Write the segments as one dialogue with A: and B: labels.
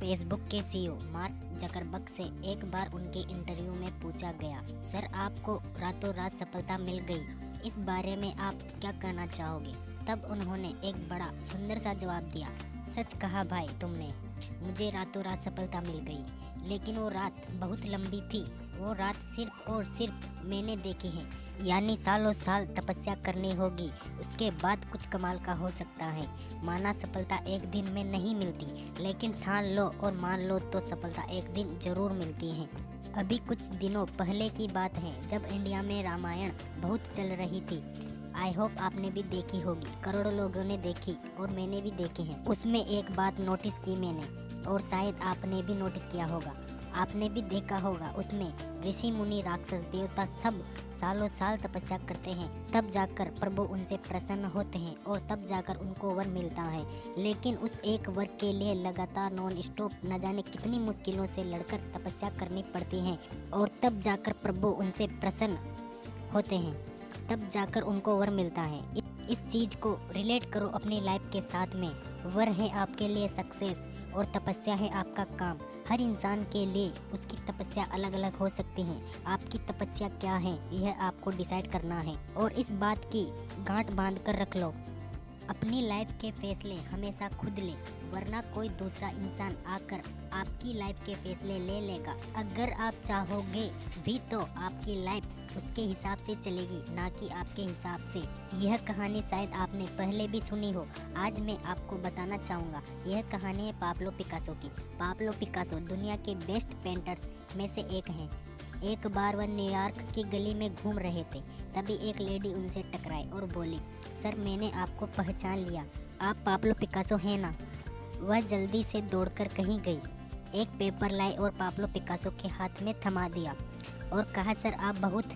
A: Facebook के CEO mark Zuckerberg से एक बार उनके इंटरव्यू में पूछा गया, सर आपको रातों रात सफलता मिल गई, इस बारे में आप क्या कहना चाहोगे। तब उन्होंने एक बड़ा सुंदर सा जवाब दिया, सच कहा भाई तुमने, मुझे रातों रात सफलता मिल गई, लेकिन वो रात बहुत लंबी थी। वो रात सिर्फ और सिर्फ मैंने देखी है, यानी सालों साल तपस्या करनी होगी, उसके बाद कुछ कमाल का हो सकता है। माना सफलता एक दिन में नहीं मिलती, लेकिन ठान लो और मान लो तो सफलता एक दिन जरूर मिलती है। अभी कुछ दिनों पहले की बात है, जब इंडिया में रामायण बहुत चल रही थी। आई होप आपने भी देखी होगी, करोड़ों लोगों ने देखी और मैंने भी देखी है। उसमें एक बात नोटिस की मैंने, और शायद आपने भी नोटिस किया होगा, आपने भी देखा होगा, उसमें ऋषि मुनि राक्षस देवता सब सालों साल तपस्या करते हैं, तब जाकर प्रभु उनसे प्रसन्न होते हैं और तब जाकर उनको वर मिलता है। लेकिन उस एक वर के लिए लगातार नॉन स्टॉप न जाने कितनी मुश्किलों से लड़कर तपस्या करनी पड़ती है और तब जाकर प्रभु उनसे प्रसन्न होते हैं, तब जाकर उनको वर मिलता है। इस चीज को रिलेट करो अपनी लाइफ के साथ में। वर है आपके लिए सक्सेस और तपस्या है आपका काम। हर इंसान के लिए उसकी तपस्या अलग अलग हो सकती है। आपकी तपस्या क्या है यह आपको डिसाइड करना है और इस बात की गांठ बांध कर रख लो। अपनी लाइफ के फैसले हमेशा खुद ले, वरना कोई दूसरा इंसान आकर आपकी लाइफ के फैसले ले लेगा। अगर आप चाहोगे भी तो आपकी लाइफ उसके हिसाब से चलेगी, ना कि आपके हिसाब से। यह कहानी शायद आपने पहले भी सुनी हो, आज मैं आपको बताना चाहूँगा। यह कहानी है पाब्लो पिकासो की। पाब्लो पिकासो दुनिया के बेस्ट पेंटर्स में से एक हैं। एक बार वह न्यूयॉर्क की गली में घूम रहे थे, तभी एक लेडी उनसे टकराई और बोली, सर मैंने आपको पहचान लिया, आप पाब्लो पिकासो हैं ना। वह जल्दी से दौड़कर कहीं गई, एक पेपर लाई और पाब्लो पिकासो के हाथ में थमा दिया और कहा, सर आप बहुत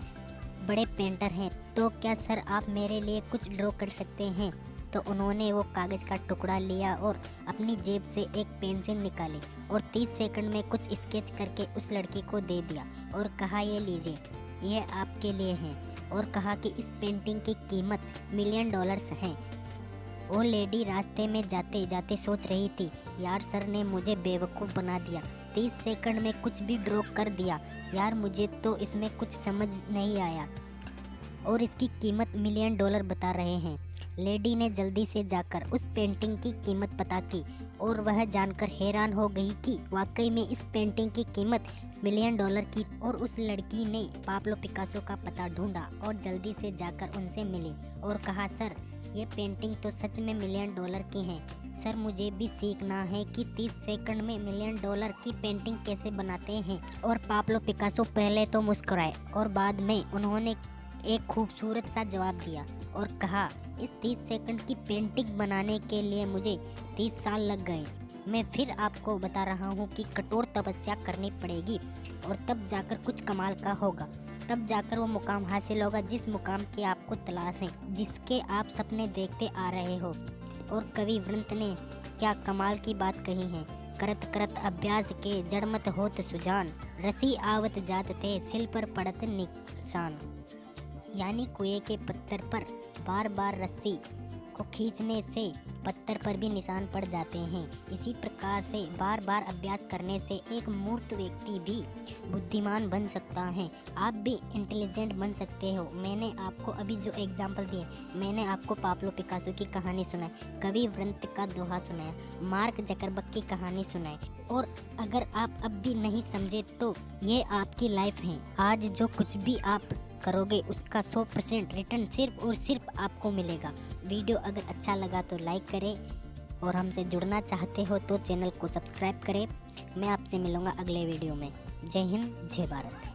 A: बड़े पेंटर हैं, तो क्या सर आप मेरे लिए कुछ ड्रॉ कर सकते हैं। तो उन्होंने वो कागज़ का टुकड़ा लिया और अपनी जेब से एक पेंसिल निकाली और 30 सेकंड में कुछ स्केच करके उस लड़की को दे दिया और कहा, ये लीजिए, यह आपके लिए है, और कहा कि इस पेंटिंग की कीमत $1 मिलियन है। वो लेडी रास्ते में जाते जाते सोच रही थी, यार सर ने मुझे बेवकूफ़ बना दिया, 30 सेकंड में कुछ भी ड्रॉ कर दिया, यार मुझे तो इसमें कुछ समझ नहीं आया और इसकी कीमत $1 मिलियन बता रहे हैं। लेडी ने जल्दी से जाकर उस पेंटिंग की कीमत पता की और वह जानकर हैरान हो गई कि वाकई में इस पेंटिंग की कीमत $1 मिलियन की। और उस लड़की ने पाब्लो पिकासो का पता ढूंढा और जल्दी से जाकर उनसे मिली और कहा, सर ये पेंटिंग तो सच में $1 मिलियन की है, सर मुझे भी सीखना है कि 30 सेकंड में $1 मिलियन की पेंटिंग कैसे बनाते हैं। और पाब्लो पिकासो पहले तो मुस्कुराए और बाद में उन्होंने एक खूबसूरत सा जवाब दिया और कहा, इस 30 सेकंड की पेंटिंग बनाने के लिए मुझे 30 साल लग गए। मैं फिर आपको बता रहा हूँ कि कठोर तपस्या करनी पड़ेगी और तब जाकर कुछ कमाल का होगा, तब जाकर वो मुकाम हासिल होगा जिस मुकाम की आपको तलाश है, जिसके आप सपने देखते आ रहे हो। और कवि वृंत ने क्या कमाल की बात कही है, करत करत अभ्यास के जड़मत होत सुजान, रसी आवत जात थे सिल पर पड़त निशान। यानी कुएं के पत्थर पर बार बार रस्सी को खींचने से पत्थर पर भी निशान पड़ जाते हैं। इसी प्रकार से बार बार अभ्यास करने से एक मूर्ख व्यक्ति भी बुद्धिमान बन सकता है, आप भी इंटेलिजेंट बन सकते हो। मैंने आपको अभी जो एग्जाम्पल दिए, मैंने आपको पाब्लो पिकासो की कहानी सुनाई, कवि वृंत का दोहा सुनाया, मार्क जकरबर्ग की कहानी सुनाई, और अगर आप अब भी नहीं समझे तो ये आपकी लाइफ है। आज जो कुछ भी आप करोगे उसका 100% रिटर्न सिर्फ और सिर्फ आपको मिलेगा। वीडियो अगर अच्छा लगा तो लाइक करें और हमसे जुड़ना चाहते हो तो चैनल को सब्सक्राइब करें। मैं आपसे मिलूँगा अगले वीडियो में। जय हिंद, जय भारत।